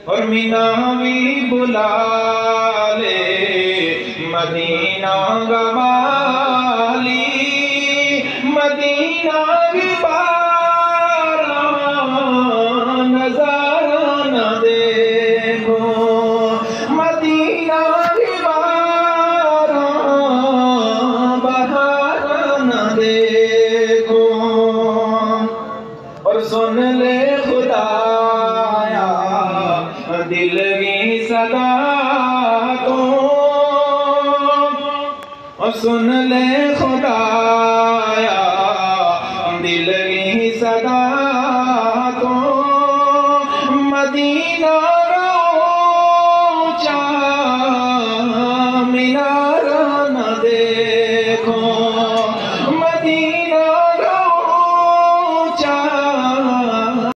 اور مینا بھی بلا لے مدینہ گوالی مدینہ بھی باران نظارہ نہ دیکھو مدینہ بھی باران بہار نہ دیکھو اور سن لے خدایا دل کی صدا کو اور سن لے خدایا دل کی صدا کو مدینہ